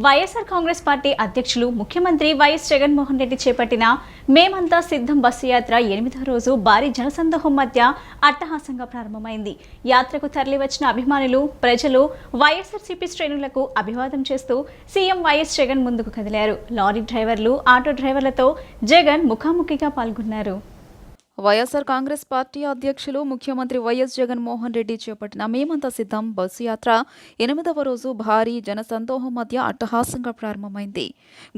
YSR Congress party అధ్యక్షులు ముఖ్యమంత్రి YS Jaganmohan Reddy చేపట్టిన మేమంతా సిద్ధం బస్సు యాత్ర 8వ రోజు భారీ జనసందోహం మధ్య అట్టహాసంగా ప్రారంభమైంది. యాత్రకు తరలివచ్చిన అభిమానులు, ప్రజలు వైఎస్ఆర్సీపీ శ్రేణులకు అభివాదం చేస్తూ సీఎం వైఎస్ జగన్ ముందుకు కదిలారు. లారీ డ్రైవర్లు, ఆటో డ్రైవర్లతో జగన్ ముఖాముఖిగా పాల్గొన్నారు. వైఎస్ఆర్ కాంగ్రెస్ పార్టీ అధ్యక్షులు ముఖ్యమంత్రి వైఎస్ జగన్మోహన్ రెడ్డి చేపట్టిన మేమంతా సిద్ధం బస్సు యాత్ర 8వ రోజు భారీ జనసందోహం మధ్య అట్టహాసంగా ప్రారంభమైంది.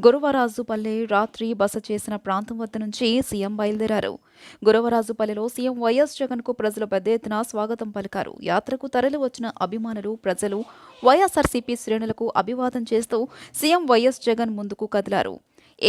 గురవరాజుపల్లె రాత్రి బస చేసిన ప్రాంతం వద్ద నుంచి సీఎం బయలుదేరారు. గురవరాజుపల్లెలో సీఎం వైఎస్ జగన్కు ప్రజలు పెద్ద ఎత్తున స్వాగతం పలికారు. యాత్రకు తరలి వచ్చిన అభిమానులు, ప్రజలు వైఎస్ఆర్సీపీ శ్రేణులకు అభివాదం చేస్తూ సీఎం వైఎస్ జగన్ ముందుకు కదిలారు.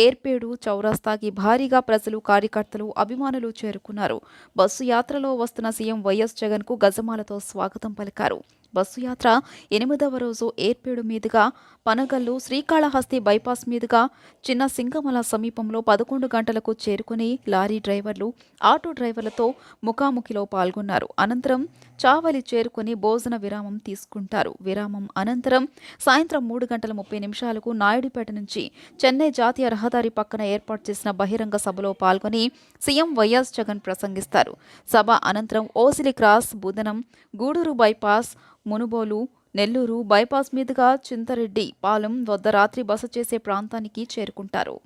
ఏర్పేడు చౌరస్తాకి భారీగా ప్రజలు, కార్యకర్తలు, అభిమానులు చేరుకున్నారు. బస్సు యాత్రలో వస్తున్న సీఎం వైఎస్ జగన్కు గజమాలతో స్వాగతం పలికారు. బస్సు యాత్ర 8వ రోజు ఏర్పేడు మీదుగా పనగల్లు, శ్రీకాళహస్తి బైపాస్ మీదుగా చిన్న సింగమల సమీపంలో 11 గంటలకు చేరుకుని లారీ డ్రైవర్లు, ఆటో డ్రైవర్లతో ముఖాముఖిలో పాల్గొన్నారు. అనంతరం చావలి చేరుకుని భోజన విరామం తీసుకుంటారు. విరామం అనంతరం సాయంత్రం 3:30 నాయుడుపేట నుంచి చెన్నై జాతీయ రహదారి పక్కన ఏర్పాటు చేసిన బహిరంగ సభలో పాల్గొని సీఎం వైఎస్ జగన్ ప్రసంగిస్తారు. సభ అనంతరం ఓసిలి cross, Budhanam, Gudur bypass, Munubolu, Nellore bypass మీదుగా చింతరెడ్డి పాలెం వద్ద రాత్రి బస చేసే ప్రాంతానికి చేరుకుంటారు.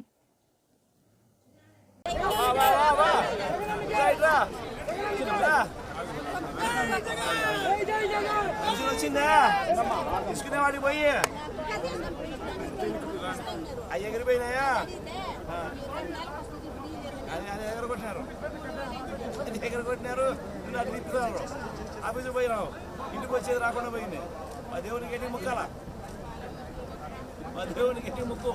ఇంటికి వచ్చేది రాకుండా పోయింది. మా దేవునికి ఎట్టి ముక్కాల, మా దేవునికి ఎట్టి ముక్కు.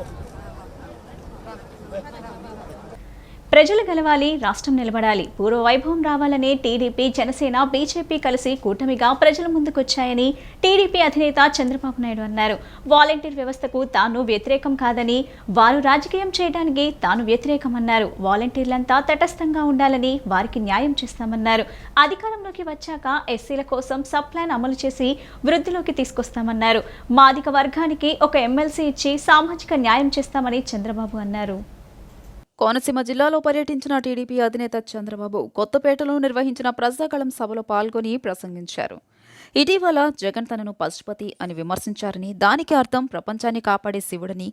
ప్రజలు గెలవాలి, రాష్ట్రం నిలబడాలి, పూర్వ వైభవం రావాలనే టీడీపీ, జనసేన, బీజేపీ కలిసి కూటమిగా ప్రజల ముందుకొచ్చాయని టీడీపీ అధినేత చంద్రబాబు నాయుడు అన్నారు. వాలంటీర్ వ్యవస్థకు తాను వ్యతిరేకం కాదని, వారు రాజకీయం చేయడానికి తాను వ్యతిరేకమన్నారు. వాలంటీర్లంతా తటస్థంగా ఉండాలని, వారికి న్యాయం చేస్తామన్నారు. అధికారంలోకి వచ్చాక ఎస్సీల కోసం సబ్ ప్లాన్ అమలు చేసి వృద్ధిలోకి తీసుకొస్తామన్నారు. మాదిక వర్గానికి ఒక ఎమ్మెల్సీ ఇచ్చి సామాజిక న్యాయం చేస్తామని చంద్రబాబు అన్నారు. కోనసీమ జిల్లాలో పర్యటించిన టీడీపీ అధినేత చంద్రబాబు కొత్తపేటలో నిర్వహించిన ప్రజాగళం సభలో పాల్గొని ప్రసంగించారు. ఇటీవల జగన్ తనను పశుపతి అని విమర్శించారని, దానికి అర్థం ప్రపంచాన్ని కాపాడే శివుడని,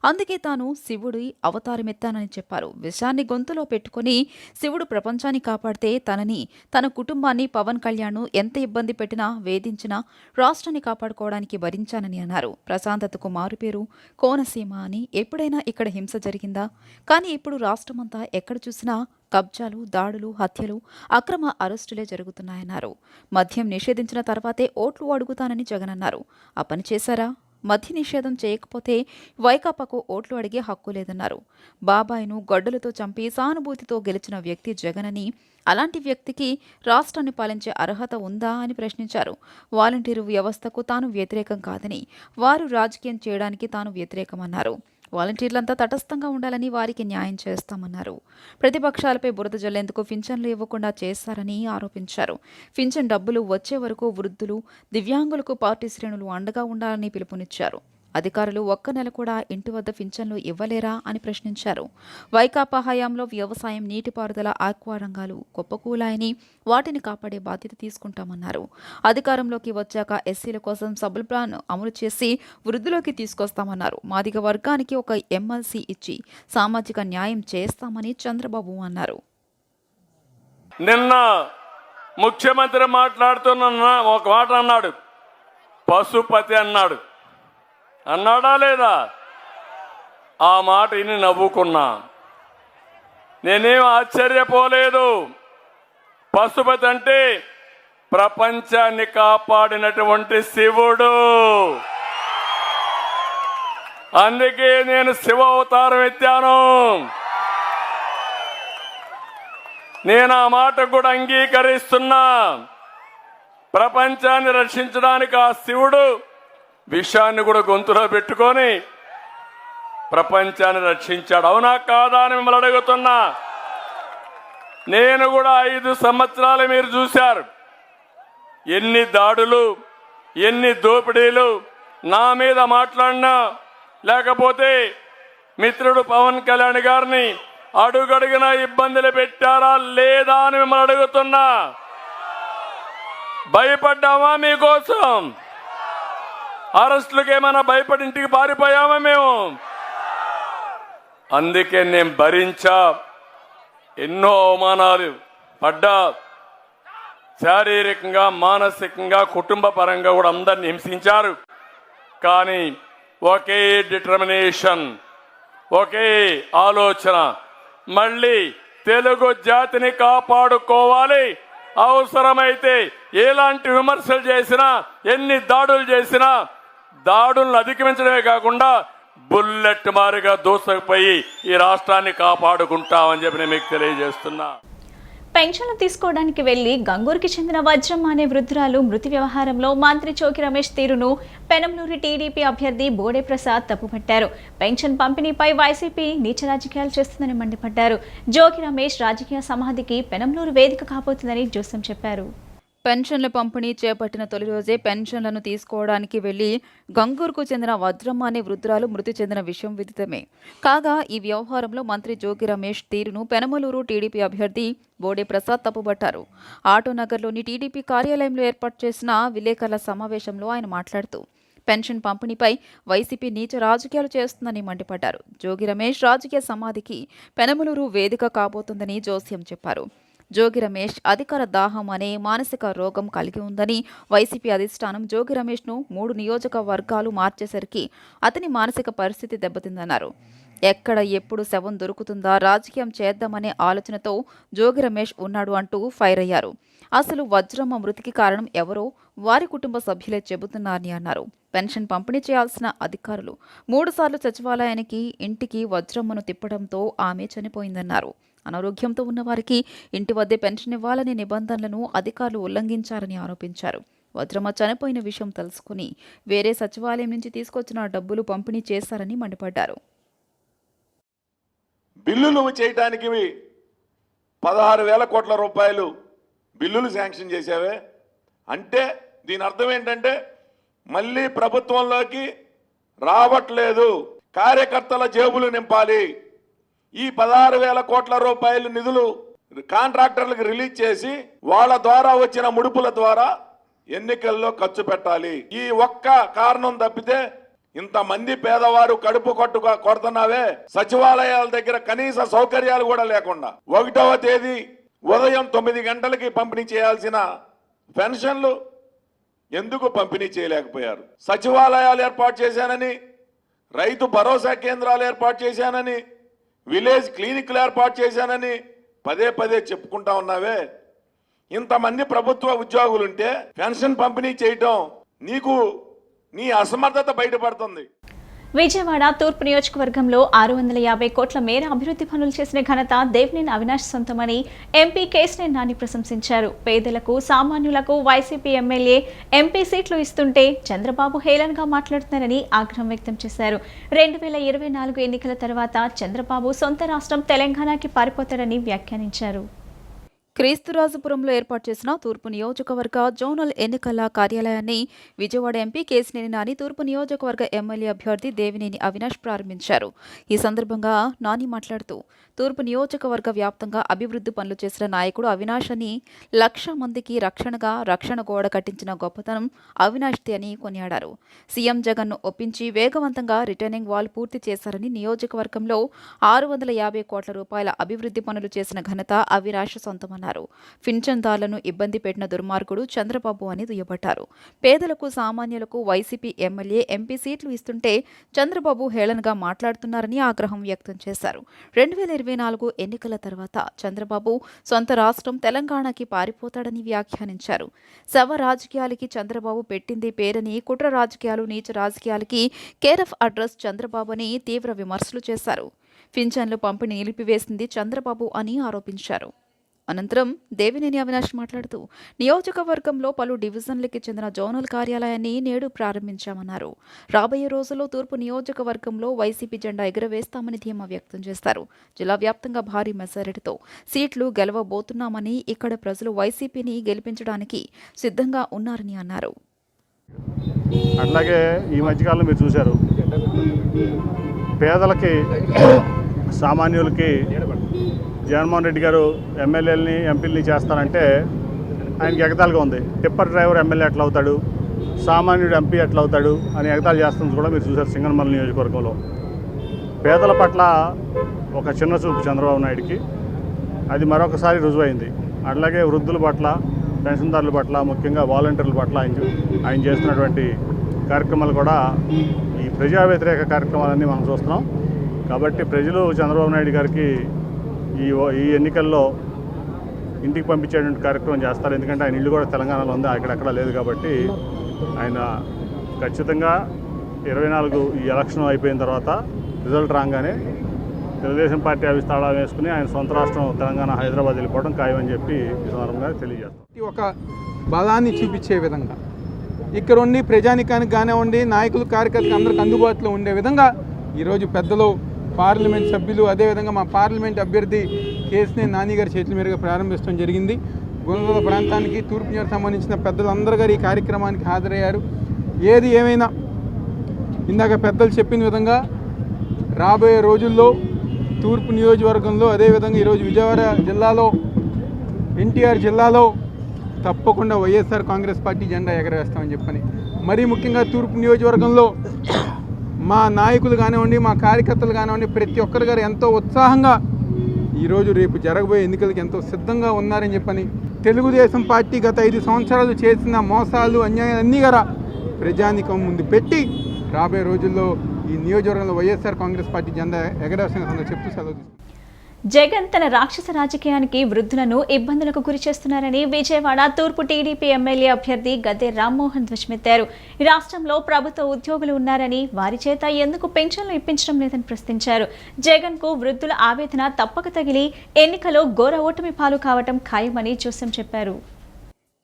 అందుకే తాను శివుడి అవతారమెత్తానని చెప్పారు. విషయాన్ని గొంతులో పెట్టుకుని శివుడు ప్రపంచాన్ని కాపాడితే తనని, తన కుటుంబాన్ని, పవన్ కళ్యాణ్ ఎంత ఇబ్బంది పెట్టినా, వేధించినా రాష్ట్రాన్ని కాపాడుకోవడానికి భరించానని అన్నారు. ప్రశాంతతకు మారుపేరు కోనసీమ అని, ఎప్పుడైనా ఇక్కడ హింస జరిగిందా? కానీ ఇప్పుడు రాష్ట్రమంతా ఎక్కడ చూసినా కబ్జాలు, దాడులు, హత్యలు, అక్రమ అరెస్టులే జరుగుతున్నాయన్నారు. మద్యం నిషేధించిన తర్వాతే ఓట్లు అడుగుతానని జగన్ అన్నారు. ఆ పని చేశారా? మద్య నిషేధం చేయకపోతే వైకాపాకు ఓట్లు అడిగే హక్కు లేదన్నారు. బాబాయ్ను గొడ్డలతో చంపి సానుభూతితో గెలిచిన వ్యక్తి జగన్ అని, అలాంటి వ్యక్తికి రాష్ట్రాన్ని పాలించే అర్హత ఉందా అని ప్రశ్నించారు. వాలంటీరు వ్యవస్థకు తాను వ్యతిరేకం కాదని, వారు రాజకీయం చేయడానికి తాను వ్యతిరేకమన్నారు. వాలంటీర్లంతా తటస్థంగా ఉండాలని, వారికి న్యాయం చేస్తామన్నారు. ప్రతిపక్షాలపై బురద జల్లేందుకు పింఛన్లు ఇవ్వకుండా చేశారని ఆరోపించారు. పింఛన్ డబ్బులు వచ్చే వరకు వృద్ధులు, దివ్యాంగులకు పార్టీ శ్రేణులు అండగా ఉండాలని పిలుపునిచ్చారు. అధికారులు ఒక్క నెల కూడా ఇంటి వద్ద పింఛన్లు ఇవ్వలేరా అని ప్రశ్నించారు. వైకాపా హయాంలో వ్యవసాయం, నీటిపారుదల, ఆక్వా రంగాలు కుప్పకూలాయని, వాటిని కాపాడే బాధ్యత తీసుకుంటామన్నారు. అధికారంలోకి వచ్చాక ఎస్సీల కోసం సబ్ ప్లాన్ అమలు చేసి వృద్ధిలోకి తీసుకొస్తామన్నారు. మాదిగ వర్గానికి ఒక ఎమ్మెల్సీ ఇచ్చి సామాజిక న్యాయం చేస్తామని చంద్రబాబు అన్నారు. నిన్న ముఖ్యమంత్రి మాట్లాడుతున్న ఒక మాట అన్నాడు, పశుపతి అన్నాడా లేదా? ఆ మాట విని నవ్వుకున్నా. నేనేం ఆశ్చర్యపోలేదు. పశుపతి అంటే ప్రపంచాన్ని కాపాడినటువంటి శివుడు. అందుకే నేను శివ అవతారం ఎత్తాను. నేను ఆ మాట కూడా అంగీకరిస్తున్నా. ప్రపంచాన్ని రక్షించడానికి ఆ శివుడు విషయాన్ని కూడా గొంతులో పెట్టుకొని ప్రపంచాన్ని రక్షించాడు. అవునా కాదా అని మిమ్మల్ని అడుగుతున్నా. నేను కూడా 5 సంవత్సరాలు మీరు చూశారు. ఎన్ని దాడులు, ఎన్ని దోపిడీలు నా మీద మాట్లాడినా లేకపోతే మిత్రుడు పవన్ కళ్యాణ్ గారిని అడుగడుగున ఇబ్బందులు పెట్టారా లేదా అని మిమ్మల్ని అడుగుతున్నా. భయపడ్డామా మీకోసం? అరెస్టులకు ఏమైనా భయపడి ఇంటికి పారిపోయామా మేము? అందుకే నేను భరించా, ఎన్నో అవమానాలు పడ్డా, శారీరకంగా మానసికంగా కుటుంబ పరంగా కూడా అందరిని హింసించారు. కానీ ఒకే డిటర్మినేషన్, ఒకే ఆలోచన, మళ్ళీ తెలుగు జాతిని కాపాడుకోవాలి. అవసరమైతే ఎలాంటి విమర్శలు చేసినా, ఎన్ని దాడులు చేసినా దాడులను అధిగమించడమే కాకుండా బుల్లెట్ మారిగా దూసుకుపోయి ఈ రాష్ట్రాన్ని కాపాడుకుంటామని చెప్పి నేను మీకు తెలియజేస్తున్నా. పెన్షన్లు తీసుకోవడానికి వెళ్లి గంగూరుకి చెందిన వజ్రమ్మ అనే వృద్ధురాలు మృతి వ్యవహారంలో మంత్రి జోగి రమేష్ తీరును పెనంలూరు టీడీపీ అభ్యర్థి బోడే ప్రసాద్ తప్పుపట్టారు. పెన్షన్ పంపిణీపై వైసీపీ నీచ రాజకీయాలు చేస్తుందని మండిపడ్డారు. జోగి రమేష్ రాజకీయ సమాధికి పెనంలూరు వేదిక కాబోతుందని జోస్యం చెప్పారు. పెన్షన్ల పంపిణీ చేపట్టిన తొలి రోజే పెన్షన్లను తీసుకోవడానికి వెళ్లి గంగూరుకు చెందిన వజ్రమ్మ అనే వృద్ధురాలు మృతి చెందిన విషయం విదితమే. కాగా ఈ వ్యవహారంలో మంత్రి జోగి రమేష్ తీరును పెనమలూరు టీడీపీ అభ్యర్థి బోడే ప్రసాద్ తప్పుబట్టారు. ఆటోనగర్లోని టీడీపీ కార్యాలయంలో ఏర్పాటు చేసిన విలేకరుల సమావేశంలో ఆయన మాట్లాడుతూ పెన్షన్ పంపిణీపై వైసీపీ నీచ రాజకీయాలు చేస్తుందని మండిపడ్డారు. జోగి రమేష్ రాజకీయ సమాధికి పెనమలూరు వేదిక కాబోతుందని జోస్యం చెప్పారు. జోగి రమేష్ అధికార దాహం అనే మానసిక రోగం కలిగి ఉందని, వైసీపీ అధిష్టానం జోగి రమేష్ను 3 నియోజకవర్గాలు మార్చేసరికి అతని మానసిక పరిస్థితి దెబ్బతిందన్నారు. ఎక్కడ ఎప్పుడు శవం దొరుకుతుందా రాజకీయం చేద్దామనే ఆలోచనతో జోగి రమేష్ ఉన్నాడు అంటూ ఫైర్ అయ్యారు. అసలు వజ్రమ్మ మృతికి కారణం ఎవరో వారి కుటుంబ సభ్యులే చెబుతున్నారని అన్నారు. పెన్షన్ పంపిణీ చేయాల్సిన అధికారులు 3 సార్లు సచివాలయానికి ఇంటికి వజ్రమ్మను తిప్పడంతో ఆమె చనిపోయిందన్నారు. అనారోగ్యంతో ఉన్నవారికి ఇంటి వద్దే పెన్షన్ ఇవ్వాలనే నిబంధనలను అధికారులు ఉల్లంఘించారని ఆరోపించారు. వజ్రమ్మ చనిపోయిన విషయం తెలుసుకుని వేరే సచివాలయం నుంచి తీసుకొచ్చిన డబ్బులు పంపిణీ చేశారని మండిపడ్డారు. బిల్లులు చేయడానికి 16,000 కోట్ల రూపాయలు బిల్లులు శాంక్షన్ చేశావే అంటే దీని అర్థం ఏంటంటే మళ్ళీ ప్రభుత్వంలోకి రావట్లేదు, కార్యకర్తల జేబులు నింపాలి. ఈ 16,000 కోట్ల రూపాయలు నిధులు కాంట్రాక్టర్లకు రిలీజ్ చేసి వాళ్ళ ద్వారా వచ్చిన ముడుపుల ద్వారా ఎన్నికల్లో ఖర్చు పెట్టాలి. ఈ ఒక్క కారణం తప్పితే ఇంతమంది పేదవారు కడుపు కొడుతున్నావే, సచివాలయాల దగ్గర కనీస సౌకర్యాలు కూడా లేకుండా 1వ తేదీ ఉదయం 9 గంటలకి పంపిణీ చేయాల్సిన పెన్షన్లు ఎందుకు పంపిణీ చేయలేకపోయారు? సచివాలయాలు ఏర్పాటు చేశానని, రైతు భరోసా కేంద్రాలు ఏర్పాటు చేశానని, విలేజ్ క్లినిక్లు ఏర్పాటు చేశానని పదే చెప్పుకుంటా ఉన్నావే. ఇంతమంది ప్రభుత్వ ఉద్యోగులుంటే పెన్షన్ పంపిణీ చేయటం నీకు నీ అసమర్థత బయటపడుతుంది. విజయవాడ తూర్పు నియోజకవర్గంలో 650 కోట్ల మేర అభివృద్ధి పనులు చేసిన ఘనత దేవినేని అవినాష్ సొంతమని ఎంపీ కేశినేని నాని ప్రశంసించారు. పేదలకు, సామాన్యులకు వైసీపీ ఎమ్మెల్యే, ఎంపీ సీట్లు ఇస్తుంటే చంద్రబాబు హేళనగా మాట్లాడుతున్నారని ఆగ్రహం వ్యక్తం చేశారు. 2024 ఎన్నికల తర్వాత చంద్రబాబు సొంత రాష్ట్రం తెలంగాణకి పారిపోతారని వ్యాఖ్యానించారు. క్రీస్తురాజపురంలో ఏర్పాటు చేసిన తూర్పు నియోజకవర్గ జోనల్ ఎన్నికల కార్యాలయాన్ని విజయవాడ ఎంపీ కేశినేని నాని, తూర్పు నియోజకవర్గ ఎమ్మెల్యే అభ్యర్థి దేవినేని అవినాష్ ప్రారంభించారు. ఈ సందర్భంగా నాని మాట్లాడుతూ తూర్పు నియోజకవర్గ వ్యాప్తంగా అభివృద్ధి పనులు చేసిన నాయకుడు అవినాష్ అని, 1,00,000 మందికి రక్షణగా రక్షణ గోడ కట్టించిన గొప్పతనం అవినాష్ది అని కొనియాడారు. సీఎం జగన్ను ఒప్పించి వేగవంతంగా రిటర్నింగ్ వాల్ పూర్తి చేశారని, నియోజకవర్గంలో 650 కోట్ల రూపాయల అభివృద్ధి పనులు చేసిన ఘనత అవినాష్ సొంతమన్నారు. పింఛన్దారులను ఇబ్బంది పెట్టిన దుర్మార్గుడు చంద్రబాబు అని దుయ్యబట్టారు. పేదలకు, సామాన్యులకు వైసీపీ ఎమ్మెల్యే, ఎంపీ సీట్లు ఇస్తుంటే చంద్రబాబు హేళనగా మాట్లాడుతున్నారని ఆగ్రహం వ్యక్తం చేశారు. 2024 ఎన్నికల తర్వాత చంద్రబాబు సొంత రాష్ట్రం తెలంగాణకి పారిపోతాడని వ్యాఖ్యానించారు. శవ రాజకీయాలకి చంద్రబాబు పెట్టింది పేరని, కుట్ర రాజకీయాలు, నీచ రాజకీయాలకి కేర్ ఆఫ్ అడ్రస్ చంద్రబాబు అని తీవ్ర విమర్శలు చేశారు. పింఛన్లు పంపిణీ నిలిపివేసింది చంద్రబాబు అని ఆరోపించారు. అనంతరం దేవినేని అవినాష్ మాట్లాడుతూ నియోజకవర్గంలో పలు డివిజన్లకి చెందిన జోనల్ కార్యాలయాన్ని నేడు ప్రారంభించామన్నారు. రాబోయే రోజుల్లో తూర్పు నియోజకవర్గంలో వైసీపీ జెండా ఎగురవేస్తామని ధీమా వ్యక్తం చేశారు. జిల్లా వ్యాప్తంగా భారీ మెజారిటీతో సీట్లు గెలవబోతున్నామని, ఇక్కడ ప్రజలు వైసీపీని గెలిపించడానికి సిద్ధంగా ఉన్నారని అన్నారు. అట్లాగే ఈ మధ్యకాలంలో మీరు చూశారు పేదలకి సామాన్యులకి జగన్మోహన్ రెడ్డి గారు ఎమ్మెల్యేలని ఎంపీలని చేస్తారంటే ఆయనకి ఎగతాళిగా ఉంది. టిప్పర్ డ్రైవర్ ఎమ్మెల్యే ఎట్లా అవుతాడు, సామాన్యుడు ఎంపీ ఎట్లా అవుతాడు అని ఎగతాళి చేస్తుంది కూడా మీరు చూసారు సింగనమల నియోజకవర్గంలో. పేదల పట్ల ఒక చిన్న చూపు చంద్రబాబు నాయుడికి, అది మరొకసారి రుజువైంది. అట్లాగే వృద్ధుల పట్ల, పెన్షన్దారుల పట్ల, ముఖ్యంగా వాలంటీర్ల పట్ల ఆయన చేస్తున్నటువంటి కార్యక్రమాలు కూడా ఈ ప్రజా వ్యతిరేక కార్యక్రమాలన్నీ మనం చూస్తున్నాం. కాబట్టి ప్రజలు చంద్రబాబు నాయుడు గారికి ఈ ఎన్నికల్లో ఇంటికి పంపించేటువంటి కార్యక్రమం చేస్తారు. ఎందుకంటే ఆయన ఇల్లు కూడా తెలంగాణలో ఉంది, అక్కడెక్కడ లేదు. కాబట్టి ఆయన ఖచ్చితంగా 24 ఈ ఎలక్షన్ అయిపోయిన తర్వాత రిజల్ట్ రాగానే తెలుగుదేశం పార్టీ ఆఫీస్ తాళం వేసుకుని ఆయన సొంత రాష్ట్రం తెలంగాణ హైదరాబాద్ వెళ్ళిపోవడం ఖాయమని చెప్పి ఈ సందర్భంగా తెలియజేస్తాం. ఒక బలాన్ని చూపించే విధంగా ఇక్కడ ఉండి ప్రజానికానికి కానివ్వండి, నాయకులు కార్యకర్తలకు అందరికి అందుబాటులో ఉండే విధంగా ఈరోజు పెద్దలు, పార్లమెంట్ సభ్యులు, అదేవిధంగా మా పార్లమెంట్ అభ్యర్థి కేసినేని నాని గారి చేతుల మీదుగా ప్రారంభించడం జరిగింది. గుండ్రల ప్రాంతానికి తూర్పు నియోజకవర్గానికి సంబంధించిన పెద్దలందరూ గారు ఈ కార్యక్రమానికి హాజరయ్యారు. ఏది ఏమైనా ఇందాక పెద్దలు చెప్పిన విధంగా రాబోయే రోజుల్లో తూర్పు నియోజకవర్గంలో, అదేవిధంగా ఈరోజు విజయవాడ జిల్లాలో, ఎన్టీఆర్ జిల్లాలో తప్పకుండా వైఎస్ఆర్ కాంగ్రెస్ పార్టీ జెండా ఎగరవేస్తామని చెప్పని, మరీ ముఖ్యంగా తూర్పు నియోజకవర్గంలో మా నాయకులు కానివ్వండి, మా కార్యకర్తలు కానివ్వండి, ప్రతి ఒక్కరు గారు ఎంతో ఉత్సాహంగా ఈరోజు రేపు జరగబోయే ఎన్నికలకి ఎంతో సిద్ధంగా ఉన్నారని చెప్పని, తెలుగుదేశం పార్టీ గత 5 సంవత్సరాలు చేసిన మోసాలు, అన్యాయాలన్నీ కూడా ప్రజానికం ముందు పెట్టి రాబోయే రోజుల్లో ఈ నియోజకవర్గంలో వైఎస్ఆర్ కాంగ్రెస్ పార్టీ జెండా ఎగరవేస్తామని చెప్తూ సెలవు తీసుకుంటాం. జగన్ తన రాక్షస రాజకీయానికి వృద్ధులను ఇబ్బందులకు గురి చేస్తున్నారని విజయవాడ తూర్పు టీడీపీ ఎమ్మెల్యే అభ్యర్థి గద్దె రామ్మోహన్ ధ్వజమెత్తారు. రాష్ట్రంలో ప్రభుత్వ ఉద్యోగులు ఉన్నారని వారి చేత ఎందుకు పెన్షన్లు ఇప్పించడం లేదని ప్రశ్నించారు. జగన్ కు వృద్ధుల ఆవేదన తప్పక తగిలి ఎన్నికలో ఘోర ఓటమి పాలు కావటం ఖాయమని జోస్యం చెప్పారు.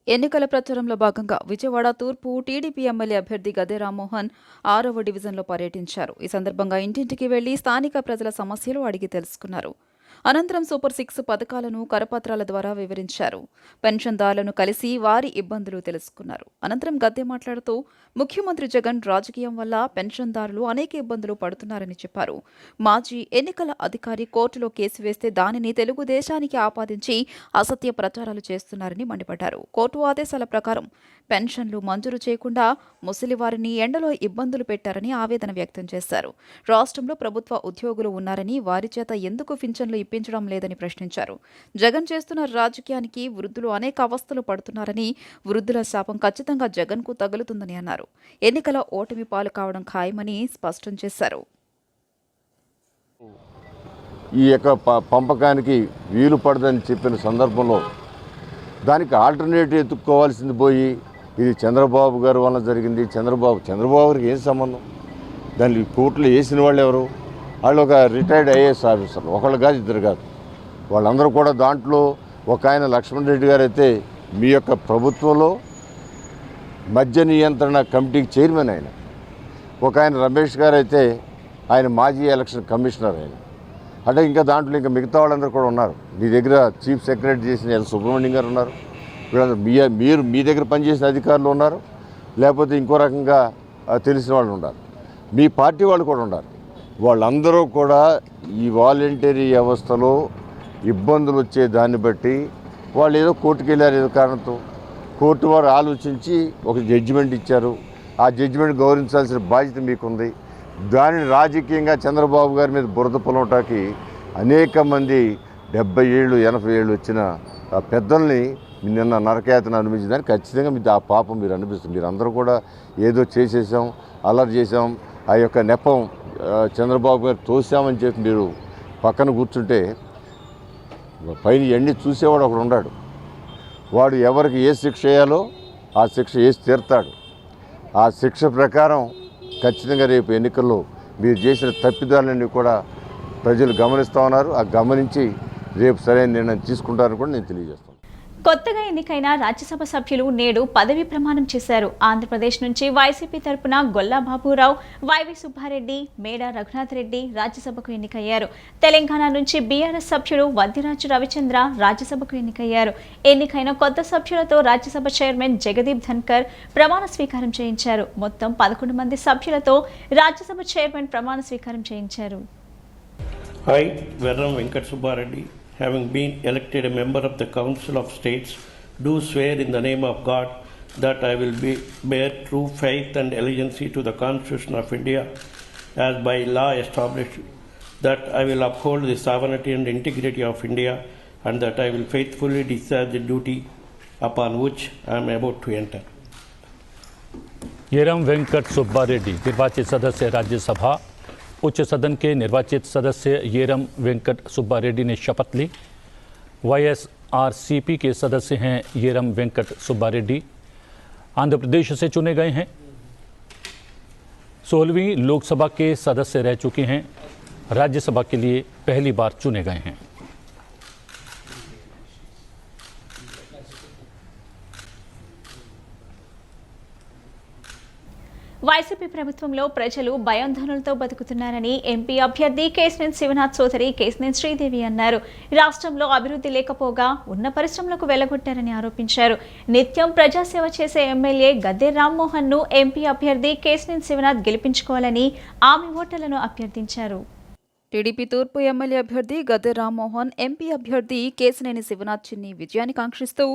ఎన్నికల ప్రచారంలో భాగంగా విజయవాడ తూర్పు టీడీపీ ఎమ్మెల్యే అభ్యర్థి గద్దె రామ్మోహన్ 6వ డివిజన్లో పర్యటించారు. ఈ సందర్భంగా ఇంటింటికి వెళ్లి స్థానిక ప్రజల సమస్యలు అడిగి తెలుసుకున్నారు. అనంతరం సూపర్ 6 పథకాలను కరపత్రాల ద్వారా వివరించారు. పెన్షన్దారులను కలిసి వారి ఇబ్బందులు తెలుసుకున్నారు. అనంతరం గద్దె మాట్లాడుతూ ముఖ్యమంత్రి జగన్ రాజకీయం వల్ల పెన్షన్దారులు అనేక ఇబ్బందులు పడుతున్నారని చెప్పారు. మాజీ ఎన్నికల అధికారి కోర్టులో కేసు వేస్తే దానిని తెలుగుదేశానికి ఆపాదించి అసత్య ప్రచారాలు చేస్తున్నారని మండిపడ్డారు. కోర్టు ఆదేశాల ప్రకారం పెన్షన్లు మంజూరు చేయకుండా ముసలివారిని ఎండలో ఇబ్బందులు పెట్టారని ఆవేదన వ్యక్తం చేశారు. రాష్ట్రంలో ప్రభుత్వ ఉద్యోగులు ఉన్నారని వారి చేత ఎందుకు పింఛన్లు ఇప్పించడం లేదని ప్రశ్నించారు. జగన్ చేస్తున్న రాజకీయానికి వృద్ధులు అనేక అవస్థలు పడుతున్నారని, వృద్ధుల శాపం ఖచ్చితంగా జగన్కు తగులుతుందని అన్నారు. ఎన్నికల ఓటమి పాలు కావడం ఖాయమని స్పష్టం చేశారు. ఈ యొక్క పంపకానికి వీలు పడదని చెప్పిన సందర్భంలో దానికి ఆల్టర్నేటివ్ ఎత్తుక్కోవాల్సింది పోయి ఇది చంద్రబాబు గారి వల్ల జరిగింది. చంద్రబాబు గారికి ఏం సంబంధం? దాన్ని కోర్టులో వేసిన వాళ్ళు ఎవరు? వాళ్ళు ఒక రిటైర్డ్ ఐఏఎస్ ఆఫీసర్లు, ఒకళ్ళు కాదు, ఇద్దరు కాదు. వాళ్ళందరూ కూడా దాంట్లో ఒక ఆయన లక్ష్మణ్ రెడ్డి గారు అయితే మీ యొక్క ప్రభుత్వంలో మద్య నియంత్రణ కమిటీకి చైర్మన్ ఆయన. ఒక ఆయన రమేష్ గారు అయితే ఆయన మాజీ ఎలక్షన్ కమిషనర్ ఆయన. అంటే ఇంకా దాంట్లో ఇంకా మిగతా వాళ్ళందరూ కూడా ఉన్నారు. మీ దగ్గర చీఫ్ సెక్రటరీ చేసిన ఎల్ సుబ్రహ్మణ్యం గారు ఉన్నారు. వీళ్ళందరూ మీరు మీ దగ్గర పనిచేసిన అధికారులు ఉన్నారు, లేకపోతే ఇంకో రకంగా తెలిసిన వాళ్ళు ఉన్నారు, మీ పార్టీ వాళ్ళు కూడా ఉన్నారు. వాళ్ళందరూ కూడా ఈ వాలంటరీ వ్యవస్థలో ఇబ్బందులు వచ్చే దాన్ని బట్టి వాళ్ళు ఏదో కోర్టుకు వెళ్ళారు, ఏదో కారణంతో కోర్టు వారు ఆలోచించి ఒక జడ్జిమెంట్ ఇచ్చారు. ఆ జడ్జిమెంట్ గౌరవించాల్సిన బాధ్యత మీకుంది. దానిని రాజకీయంగా చంద్రబాబు గారి మీద బురద పొలవటానికి అనేక మంది 70 ఏళ్ళు 80 ఏళ్ళు వచ్చిన పెద్దల్ని నిన్న నరకయాతన అనుభవించడానికి ఖచ్చితంగా మీరు ఆ పాపం మీరు అనిపిస్తుంది. మీరు అందరూ కూడా ఏదో చేసేసాం, అల్లరి చేసాం, ఆ యొక్క నెపం చంద్రబాబు గారు తోసామని చెప్పి మీరు పక్కన కూర్చుంటే పైన ఎన్ని చూసేవాడు ఒకడు ఉన్నాడు. వాడు ఎవరికి ఏ శిక్ష వేయాలో ఆ శిక్ష వేసి తీరుతాడు. ఆ శిక్ష ప్రకారం ఖచ్చితంగా రేపు ఎన్నికల్లో మీరు చేసిన తప్పిదాలన్నీ కూడా ప్రజలు గమనిస్తూ ఉన్నారు. ఆ గమనించి రేపు సరైన నిర్ణయం తీసుకుంటారని కూడా నేను తెలియజేస్తాను. కొత్తగా ఎన్నికైన రాజ్యసభ సభ్యులు నేడు పదవి ప్రమాణం చేశారు. ఆంధ్రప్రదేశ్ నుంచి వైసీపీ తరపున గొల్లా బాబురావు, వైవి సుబ్బారెడ్డి, మేడా రఘునాథ్ రెడ్డి రాజ్యసభకు ఎన్నికయ్యారు. తెలంగాణ నుంచి బీఆర్ఎస్ సభ్యుడు వద్దిరాజు రవిచంద్ర రాజ్యసభకు ఎన్నికయ్యారు. ఎన్నికైన కొత్త సభ్యులతో రాజ్యసభ చైర్మన్ జగదీప్ ధన్కర్ ప్రమాణ స్వీకారం చేయించారు. మొత్తం 11 మంది సభ్యులతో రాజ్యసభ చైర్మన్ ప్రమాణ స్వీకారం చేయించారు. I, Verram Venkat Subbareddy, having been elected a member of the Council of States, do swear in the name of God that I will bear true faith and allegiance to the Constitution of India as by law established, that I will uphold the sovereignty and integrity of India, and that I will faithfully discharge the duty upon which I am about to enter. येरम Venkat Subba Reddy निर्वाचित सदस्य राज्यसभा उच्च सदन के निर्वाचित सदस्य येरम वेंकट सुब्बा रेड्डी ने शपथ ली। YSRCP के सदस्य हैं येरम वेंकट सुब्बा रेड्डी, आंध्र प्रदेश से चुने गए हैं। 16वीं लोकसभा के सदस्य रह चुके हैं। राज्यसभा के लिए पहली बार चुने गए हैं। వైసీపీ ప్రభుత్వంలో ప్రజలు భయాందోళనలతో బతుకుతున్నారని ఎంపీ అభ్యర్థి కేశినేని శివనాథ్ సోదరి కేశినేని శ్రీదేవి అన్నారు. రాష్ట్రంలో అభివృద్ధి లేకపోగా ఉన్న పరిశ్రమలకు వెళ్లగొట్టారని ఆరోపించారు. నిత్యం ప్రజాసేవ చేసే ఎమ్మెల్యే గద్దె రామ్మోహన్ ను ఎంపీ అభ్యర్థి కేశినేని శివనాథ్ గెలిపించుకోవాలని ఆమె ఓటర్లను అభ్యర్థించారు. టీడీపీ తూర్పు ఎమ్మెల్యే అభ్యర్థి గద్దె రామ్మోహన్, ఎంపీ అభ్యర్థి కేశినేని శివనాథ్ చిన్ని విజయాన్ని కాంక్షిస్తూ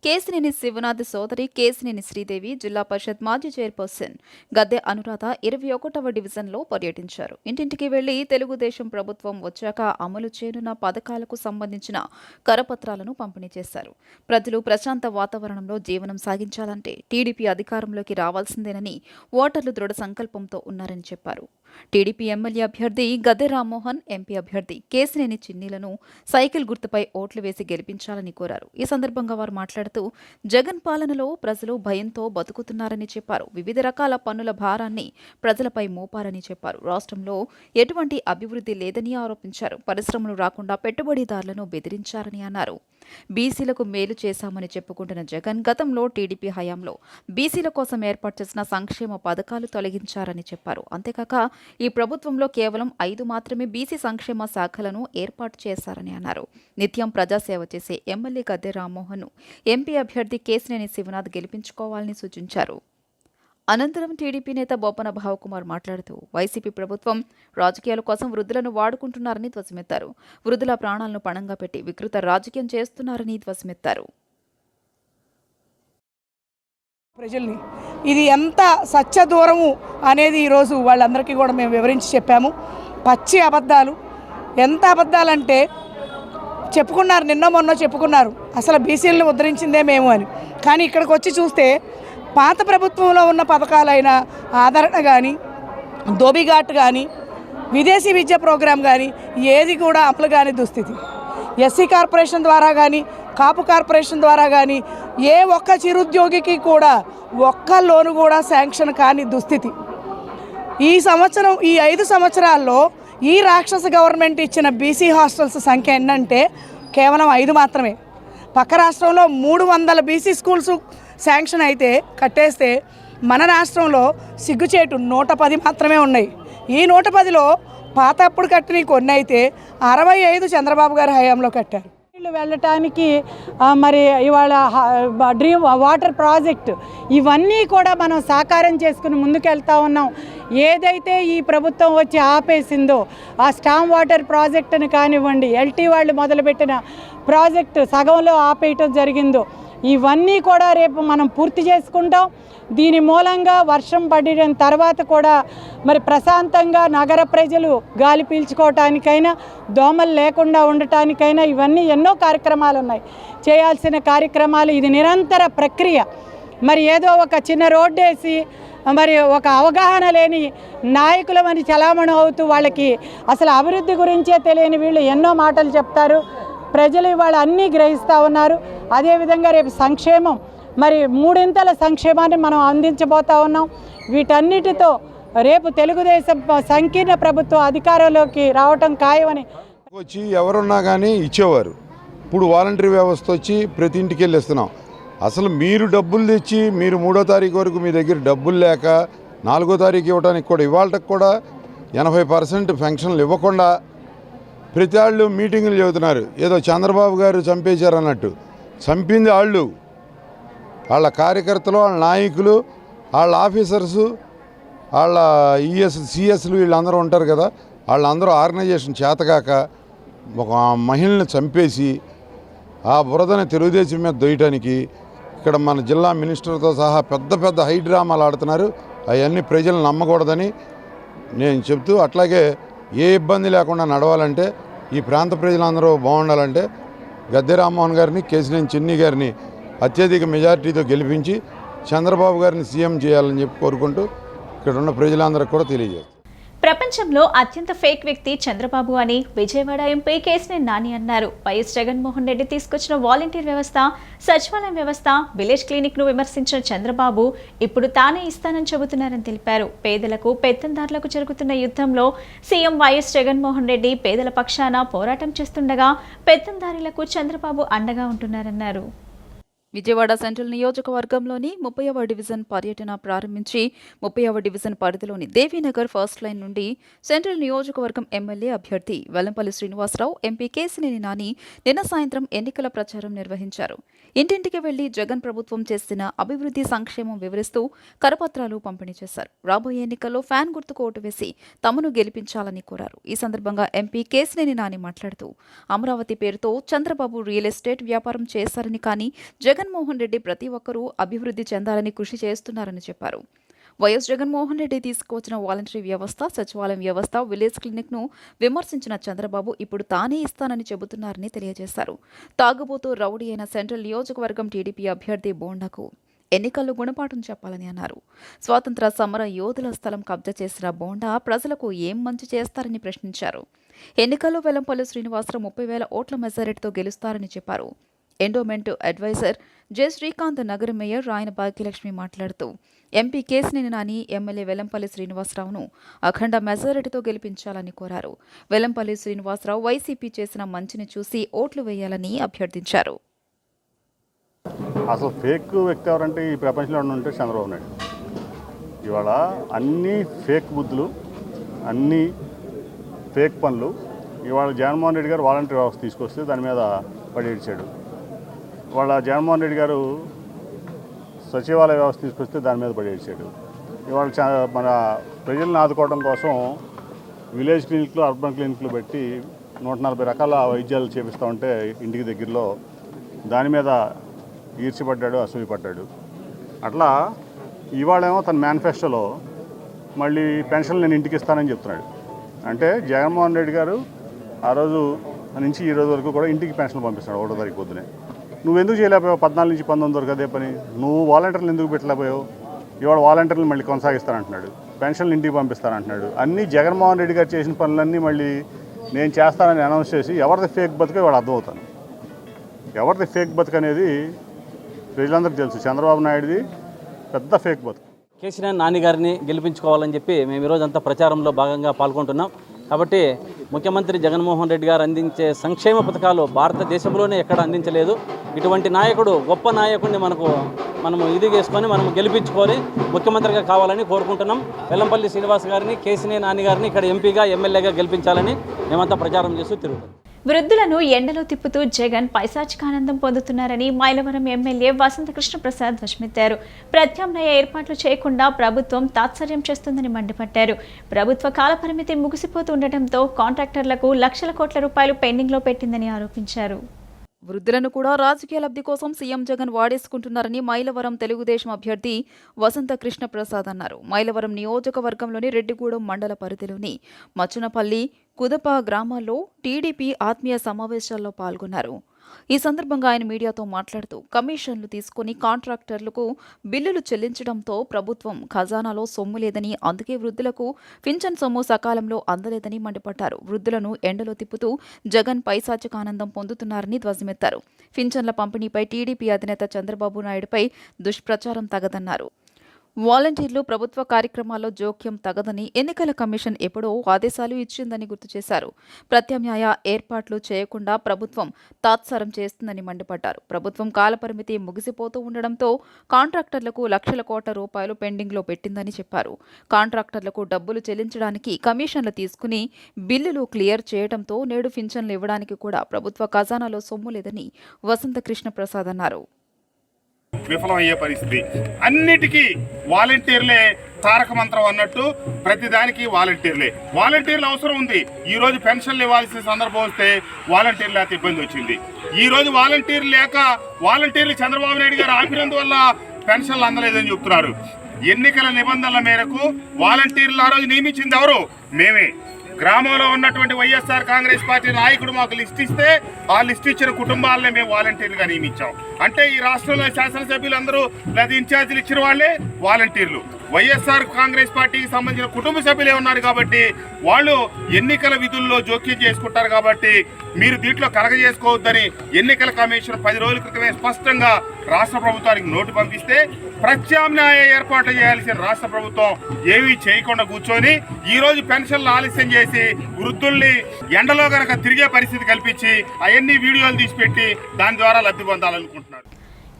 కేశినేని శివనాథ్ సోదరి కేశినేని శ్రీదేవి, జిల్లా పరిషత్ మాజీ చైర్పర్సన్ గద్దె అనురాధ 21వ డివిజన్లో పర్యటించారు. ఇంటింటికి వెళ్లి తెలుగుదేశం ప్రభుత్వం వచ్చాక అమలు చేయనున్న పథకాలకు సంబంధించిన కరపత్రాలను పంపిణీ చేశారు. ప్రజలు ప్రశాంత వాతావరణంలో జీవనం సాగించాలంటే టీడీపీ అధికారంలోకి రావాల్సిందేనని ఓటర్లు దృఢ సంకల్పంతో ఉన్నారని చెప్పారు. టీడీపీ ఎమ్మెల్యే అభ్యర్థి గద్దె రామ్మోహన్, ఎంపీ అభ్యర్థి కేశినేని చిన్నీలను సైకిల్ గుర్తుపై ఓట్లు వేసి గెలిపించాలని కోరారు. ఈ సందర్భంగా వారు మాట్లాడుతూ జగన్ పాలనలో ప్రజలు భయంతో బతుకుతున్నారని చెప్పారు. వివిధ రకాల పన్నుల భారాన్ని ప్రజలపై మోపారని చెప్పారు. రాష్ట్రంలో ఎటువంటి అభివృద్ధి లేదని ఆరోపించారు. పరిశ్రమలు రాకుండా పెట్టుబడిదారులను బెదిరించారని అన్నారు. బీసీలకు మేలు చేశామని చెప్పుకుంటున్న జగన్ గతంలో టీడీపీ హయాంలో బీసీల కోసం ఏర్పాటు చేసిన సంక్షేమ పథకాలు తొలగించారని చెప్పారు. అంతేకాక ఈ ప్రభుత్వంలో కేవలం 5 మాత్రమే బీసీ సంక్షేమ శాఖలను ఏర్పాటు చేశారని అన్నారు. నిత్యం ప్రజాసేవ చేసే ఎమ్మెల్యే గద్దె రామ్మోహన్, ఎంపీ అభ్యర్థి కేశినేని శివనాథ్ గెలిపించుకోవాలని సూచించారు. అనంతరం టీడీపీ నేత బొప్పన భావకుమార్ మాట్లాడుతూ వైసీపీ ప్రభుత్వం రాజకీయాల కోసం వృద్ధులను వాడుకుంటున్నారని ధ్వజమెత్తారు. వృద్ధుల ప్రాణాలను పణంగా పెట్టి వికృత రాజకీయం చేస్తున్నారని ధ్వజమెత్తారు. ప్రజల్ని ఇది ఎంత సత్య దూరము అనేది ఈరోజు వాళ్ళందరికీ కూడా మేము వివరించి చెప్పాము. పచ్చి అబద్ధాలు, ఎంత అబద్ధాలంటే చెప్పుకున్నారు, నిన్న మొన్న చెప్పుకున్నారు అసలు బీసీలను ఉద్ధరించిందే మేము అని. కానీ ఇక్కడికి వచ్చి చూస్తే పాత ప్రభుత్వంలో ఉన్న పథకాలైన ఆదరణ కానీ, దోబిఘాట్ కానీ, విదేశీ విద్య ప్రోగ్రాం కానీ ఏది కూడా అమలు కాని దుస్థితి. ఎస్సీ కార్పొరేషన్ ద్వారా కానీ, కాపు కార్పొరేషన్ ద్వారా కానీ ఏ ఒక్క చిరుద్యోగికి కూడా ఒక్క లోను కూడా శాంక్షన్ కాని దుస్థితి. ఈ 5 సంవత్సరాల్లో ఈ రాక్షస గవర్నమెంట్ ఇచ్చిన బీసీ హాస్టల్స్ సంఖ్య ఏంటంటే కేవలం 5 మాత్రమే. పక్క రాష్ట్రంలో 300 బీసీ స్కూల్స్ శాంక్షన్ అయితే కట్టేస్తే మన రాష్ట్రంలో సిగ్గుచేటు 110 మాత్రమే ఉన్నాయి. ఈ 110లో పాత అప్పుడు కట్టిన కొన్ని అయితే 65 చంద్రబాబు గారి హయాంలో కట్టారు. వెళ్ళటానికి మరి ఇవాళ డ్రీమ్ వాటర్ ప్రాజెక్ట్ ఇవన్నీ కూడా మనం సాకారం చేసుకుని ముందుకెళ్తా ఉన్నాం. ఏదైతే ఈ ప్రభుత్వం వచ్చి ఆపేసిందో ఆ స్టామ్ వాటర్ ప్రాజెక్టును కానివ్వండి, ఎల్టీ వాళ్ళు మొదలుపెట్టిన ప్రాజెక్టు సగంలో ఆపేయటం జరిగిందో ఇవన్నీ కూడా రేపు మనం పూర్తి చేసుకుంటాం. దీని మూలంగా వర్షం పడిన తర్వాత కూడా మరి ప్రశాంతంగా నగర ప్రజలు గాలి పీల్చుకోవటానికైనా, దోమలు లేకుండా ఉండటానికైనా ఇవన్నీ ఎన్నో కార్యక్రమాలు ఉన్నాయి, చేయాల్సిన కార్యక్రమాలు. ఇది నిరంతర ప్రక్రియ. మరి ఏదో ఒక చిన్న రోడ్డు వేసి మరి ఒక అవగాహన లేని నాయకులమని చలామణి అవుతూ వాళ్ళకి అసలు అభివృద్ధి గురించే తెలియని వీళ్ళు ఎన్నో మాటలు చెప్తారు. ప్రజలు ఇవాళ అన్నీ గ్రహిస్తూ ఉన్నారు. అదేవిధంగా రేపు సంక్షేమం, మరి 3 సంక్షేమాన్ని మనం అందించబోతా ఉన్నాం. వీటన్నిటితో రేపు తెలుగుదేశం సంకీర్ణ ప్రభుత్వం అధికారంలోకి రావటం ఖాయమని వచ్చి ఎవరున్నా కానీ ఇచ్చేవారు. ఇప్పుడు వాలంటరీ వ్యవస్థ వచ్చి ప్రతి ఇంటికి వెళ్ళి ఇస్తున్నాం. అసలు మీరు డబ్బులు తెచ్చి మీరు 3వ తారీఖు వరకు మీ దగ్గర డబ్బులు లేక 4వ తారీఖు ఇవ్వడానికి కూడా ఇవాళకి కూడా 80% పెన్షన్లు ఇవ్వకుండా ప్రతి వాళ్ళు మీటింగులు చెబుతున్నారు. ఏదో చంద్రబాబు గారు చంపేశారు అన్నట్టు. చంపింది వాళ్ళు, వాళ్ళ కార్యకర్తలు, వాళ్ళ నాయకులు, వాళ్ళ ఆఫీసర్సు, వాళ్ళ సిఎస్లు వీళ్ళందరూ ఉంటారు కదా, వాళ్ళందరూ ఆర్గనైజేషన్ చేతగాక ఒక మహిళని చంపేసి ఆ బురదని తెలుగుదేశం మీద దొయ్యటానికి ఇక్కడ మన జిల్లా మినిస్టర్తో సహా పెద్ద పెద్ద హై డ్రామాలు ఆడుతున్నారు. అవన్నీ ప్రజలు నమ్మకూడదని నేను చెప్తూ, అట్లాగే ఏ ఇబ్బంది లేకుండా నడవాలంటే, ఈ ప్రాంత ప్రజలందరూ బాగుండాలంటే గద్దె రామ్మోహన్ గారిని, కేశినేని చిన్ని గారిని అత్యధిక మెజారిటీతో గెలిపించి చంద్రబాబు గారిని సీఎం చేయాలని చెప్పి కోరుకుంటూ ఇక్కడ ఉన్న ప్రజలందరికీ కూడా తెలియజేస్తాను. ప్రపంచంలో అత్యంత ఫేక్ వ్యక్తి చంద్రబాబు అని విజయవాడ ఎంపీ కేశినేని నాని అన్నారు. వైఎస్ జగన్మోహన్ రెడ్డి తీసుకొచ్చిన వాలంటీర్ వ్యవస్థ, సచివాలయం వ్యవస్థ, విలేజ్ క్లినిక్ ను విమర్శించిన చంద్రబాబు ఇప్పుడు తానే ఇస్తానని చెబుతున్నారని తెలిపారు. పేదలకు, పెత్తందారులకు జరుగుతున్న యుద్ధంలో సీఎం వైఎస్ జగన్మోహన్ రెడ్డి పేదల పక్షాన పోరాటం చేస్తుండగా పెత్తందారులకు చంద్రబాబు అండగా ఉంటున్నారన్నారు. విజయవాడ సెంట్రల్ నియోజకవర్గంలోని 30వ డివిజన్ పర్యటన ప్రారంభించి 30వ డివిజన్ పరిధిలోని దేవీనగర్ ఫస్ట్ లైన్ నుండి సెంట్రల్ నియోజకవర్గం ఎమ్మెల్యే అభ్యర్థి వెల్లంపల్లి శ్రీనివాసరావు, ఎంపీ కేశినేని నాని నిన్న సాయంత్రం ఎన్నికల ప్రచారం నిర్వహించారు. ఇంటింటికి వెళ్లి జగన్ ప్రభుత్వం చేసిన అభివృద్ధి సంక్షేమం వివరిస్తూ కరపత్రాలు పంపిణీ చేశారు. రాబోయే ఎన్నికల్లో ఫ్యాన్ గుర్తుకు ఓటు వేసి తమను గెలిపించాలని కోరారు. ఈ సందర్భంగా ఎంపీ కేశినేని నాని మాట్లాడుతూ, అమరావతి పేరుతో చంద్రబాబు రియల్ ఎస్టేట్ వ్యాపారం చేశారని, కానీ జగన్మోహన్ రెడ్డి ప్రతి ఒక్కరూ అభివృద్ధి చెందాలని కృషి చేస్తున్నారని చెప్పారు. వైఎస్ జగన్మోహన్ రెడ్డి తీసుకువచ్చిన వాలంటరీ వ్యవస్థ, సచివాలయం వ్యవస్థ, విలేజ్ క్లినిక్ ను విమర్శించిన చంద్రబాబు ఇప్పుడు తానే ఇస్తానని చెబుతున్నారని తెలియజేశారు. తాగుబోతూ రౌడీ అయిన సెంట్రల్ నియోజకవర్గం టీడీపీ అభ్యర్థి బోండాకు ఎన్నికల్లో గుణపాఠం చెప్పాలని అన్నారు. స్వాతంత్ర సమర యోధుల స్థలం కబ్జా చేసిన బోండా ప్రజలకు ఏం మంచి చేస్తారని ప్రశ్నించారు. ఎన్నికల్లో వెల్లంపల్లి శ్రీనివాసరావు 30,000 ఓట్ల మెజారిటీతో గెలుస్తారని చెప్పారు. ఎండోమెంట్ అడ్వైజర్ జె శ్రీకాంత్, నగర మేయర్ రాయన భాగ్యలక్ష్మి మాట్లాడుతూ, ఎంపీ కేశినేని నాని, ఎమ్మెల్యే వెల్లంపల్లి శ్రీనివాసరావును అఖండ మెజారిటీతో గెలిపించాలని కోరారు. వెల్లంపల్లి శ్రీనివాసరావు వైసీపీ చేసిన మంచిని చూసి ఓట్లు వేయాలని అభ్యర్థించారు. అసలు ఫేక్ వ్యక్తి ఎవరంటే ఈ ప్రపంచంలో ఉంటే చంద్రబాబు నాయుడు. ఇవాళ అన్నీ ఫేక్ బుద్ధులు, అన్నీ ఫేక్ పనులు. ఇవాళ జగన్మోహన్ రెడ్డి గారు వాలంటీర్ వ్యవస్థ తీసుకొస్తే దాని మీద పడేడ్చాడు. వాళ్ళ జగన్మోహన్ రెడ్డి గారు సచివాలయ వ్యవస్థ తీసుకొస్తే దాని మీద పడేడ్చాడు. ఇవాళ మన ప్రజలను ఆదుకోవడం కోసం విలేజ్ క్లినిక్లు, అర్బన్ క్లినిక్లు పెట్టి 140 రకాల వైద్యాలు చేపిస్తూ ఉంటే ఇంటికి దగ్గరలో దాని మీద ఈర్చిపడ్డాడు, అసూయపడ్డాడు. అట్లా ఇవాళేమో తన మేనిఫెస్టోలో మళ్ళీ పెన్షన్లు నేను ఇంటికి ఇస్తానని చెప్తున్నాడు. అంటే జగన్మోహన్ రెడ్డి గారు ఆ రోజు నుంచి ఈ రోజు వరకు కూడా ఇంటికి పెన్షన్లు పంపిస్తున్నాడు 1వ తారీఖు పొద్దునే. నువ్వెందుకు చేయలేకపోయావు? 14 నుంచి 19 వరకు అదే పని. నువ్వు వాలంటీర్లు ఎందుకు పెట్టలేకపోయావు? ఇవాళ వాలంటీర్లు మళ్ళీ కొనసాగిస్తానంటున్నాడు, పెన్షన్లు ఇంటికి పంపిస్తానంటున్నాడు. అన్నీ జగన్మోహన్ రెడ్డి గారు చేసిన పనులన్నీ మళ్ళీ నేను చేస్తానని అనౌన్స్ చేసి ఎవరిది ఫేక్ బతుకో వాడు అర్థమవుతాను. ఎవరిది ఫేక్ బతుకు అనేది ప్రజలందరికీ తెలుసు. చంద్రబాబు నాయుడుది పెద్ద ఫేక్ బతుకు. కేశినేని నాని గారిని గెలిపించుకోవాలని చెప్పి మేము ఈరోజంతా ప్రచారంలో భాగంగా పాల్గొంటున్నాం. కాబట్టి ముఖ్యమంత్రి జగన్మోహన్ రెడ్డి గారు అందించే సంక్షేమ పథకాలు భారతదేశంలోనే ఎక్కడ అందించలేదు. ఇటువంటి నాయకుడు, గొప్ప నాయకుడిని మనము చేసుకొని మనం గెలిపించుకొని ముఖ్యమంత్రిగా కావాలని కోరుకుంటున్నాం. వెల్లంపల్లి శ్రీనివాస్ గారిని, కేశినేని నాని గారిని ఇక్కడ ఎంపీగా, ఎమ్మెల్యేగా గెలిపించాలని మేమంతా ప్రచారం చేస్తూ తిరుగుతాం. వృద్ధులను ఎండలో తిప్పుతూ జగన్ పైశాచికానందం పొందుతున్నారని మైలవరం ఎమ్మెల్యే వసంత కృష్ణప్రసాద్ ధ్వజమెత్తారు. ప్రత్యామ్నాయ ఏర్పాట్లు చేయకుండా ప్రభుత్వం తాత్సర్యం చేస్తుందని మండిపడ్డారు. ప్రభుత్వ కాలపరిమితి ముగిసిపోతుండటంతో కాంట్రాక్టర్లకు లక్షల కోట్ల రూపాయలు పెండింగ్లో పెట్టిందని ఆరోపించారు. వృద్ధులను కూడా రాజకీయ లబ్ధి కోసం సీఎం జగన్ వాడేసుకుంటున్నారని మైలవరం తెలుగుదేశం అభ్యర్థి వసంత కృష్ణప్రసాద్ అన్నారు. మైలవరం నియోజకవర్గంలోని రెడ్డిగూడెం మండల పరిధిలోని మచ్చనపల్లి, కుదప గ్రామాల్లో టీడీపీ ఆత్మీయ సమావేశాల్లో పాల్గొన్నారు. ఈ సందర్భంగా ఆయన మీడియాతో మాట్లాడుతూ, కమిషన్లు తీసుకుని కాంట్రాక్టర్లకు బిల్లులు చెల్లించడంతో ప్రభుత్వం ఖజానాలో సొమ్ము లేదని, అందుకే వృద్ధులకు పింఛన్ సొమ్ము సకాలంలో అందలేదని మండిపడ్డారు. వృద్ధులను ఎండలో తిప్పుతూ జగన్ పైశాచికానందం పొందుతున్నారని ధ్వజమెత్తారు. పింఛన్ల పంపిణీపై టీడీపీ అధినేత చంద్రబాబు నాయుడుపై దుష్ప్రచారం తగదన్నారు. వాలంటీర్లు ప్రభుత్వ కార్యక్రమాల్లో జోక్యం తగదని ఎన్నికల కమిషన్ ఎప్పుడో ఆదేశాలు ఇచ్చిందని గుర్తు చేశారు. ప్రత్యామ్నాయ ఏర్పాట్లు చేయకుండా ప్రభుత్వం తాత్సారం చేస్తుందని మండిపడ్డారు. ప్రభుత్వం కాలపరిమితి ముగిసిపోతూ ఉండడంతో కాంట్రాక్టర్లకు లక్షల కోట్ల రూపాయలు పెండింగ్లో పెట్టిందని చెప్పారు. కాంట్రాక్టర్లకు డబ్బులు చెల్లించడానికి కమిషన్లు తీసుకుని బిల్లులు క్లియర్ చేయడంతో నేడు పింఛన్లు ఇవ్వడానికి కూడా ప్రభుత్వ ఖజానాలో సొమ్ము లేదని వసంత కృష్ణ ప్రసాద్ అన్నారు. విఫలమయ్యే పరిస్థితి. అన్నిటికీ వాలంటీర్లే తారక మంత్రం అన్నట్టు ప్రతిదానికి వాలంటీర్లు అవసరం ఉంది. ఈ రోజు పెన్షన్లు ఇవ్వాల్సిన సందర్భం వస్తే వాలంటీర్లు లేక ఇబ్బంది వచ్చింది. ఈ రోజు వాలంటీర్లు చంద్రబాబు నాయుడు గారు ఆపినందువల్ల పెన్షన్లు అందలేదని చెప్తున్నారు. ఎన్నికల నిబంధనల మేరకు వాలంటీర్లు ఆ రోజు నియమించింది ఎవరు? మేమే. గ్రామంలో ఉన్నటువంటి వైఎస్ఆర్ కాంగ్రెస్ పార్టీ నాయకుడు మాకు లిస్ట్ ఇస్తే ఆ లిస్ట్ ఇచ్చిన కుటుంబాలనే మేము వాలంటీర్లుగా నియమించాం. అంటే ఈ రాష్ట్రంలో శాసనసభ్యులందరూ లేదా ఇన్ఛార్జీలు ఇచ్చిన వాళ్ళే వాలంటీర్లు. వైఎస్ఆర్ కాంగ్రెస్ పార్టీకి సంబంధించిన కుటుంబ సభ్యులే ఉన్నారు కాబట్టి వాళ్ళు ఎన్నికల విధుల్లో జోక్యం చేసుకుంటారు. కాబట్టి మీరు దీంట్లో కలగజేసుకోవద్దని ఎన్నికల కమిషన్ 10 రోజుల క్రితమే స్పష్టంగా రాష్ట్ర ప్రభుత్వానికి నోటు పంపిస్తే ప్రత్యామ్నాయ ఏర్పాట్లు చేయాల్సిన రాష్ట్ర ప్రభుత్వం ఏమీ చేయకుండా కూర్చొని ఈరోజు పెన్షన్లు ఆలస్యం చేసి వృద్ధుల్ని ఎండలో గనక తిరిగే పరిస్థితి కల్పించి అవన్నీ వీడియోలు తీసిపెట్టి దాని ద్వారా లబ్ధి పొందాలనుకుంటున్నారు.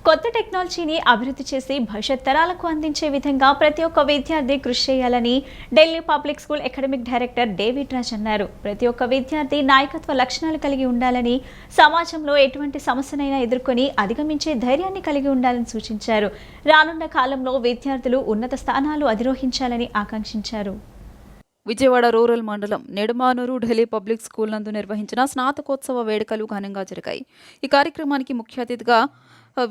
కొత్త టెక్నాలజీని అభివృద్ధి చేసి భవిష్యత్ తరాలకు అందించే విధంగా ప్రతి ఒక్క విద్యార్థి కృషి చేయాలని Delhi public school academic director David Raj అన్నారు. ప్రతి ఒక్క విద్యార్థి నాయకత్వ లక్షణాలు కలిగి ఉండాలని, సమాజంలో ఎటువంటి సమస్యనైనా ఎదుర్కొని అధిగమించే ధైర్యాన్ని కలిగి ఉండాలని సూచించారు. రానున్న కాలంలో విద్యార్థులు ఉన్నత స్థానాలు అధిరోహించాలని ఆకాంక్షించారు. విజయవాడ రూరల్ మండలం నెడుమానూరు ఢిల్లీ పబ్లిక్ స్కూల్ నందు నిర్వహించిన స్నాతకోత్సవ వేడుకలు ఘనంగా జరిగాయి. ఈ కార్యక్రమానికి ముఖ్య అతిథిగా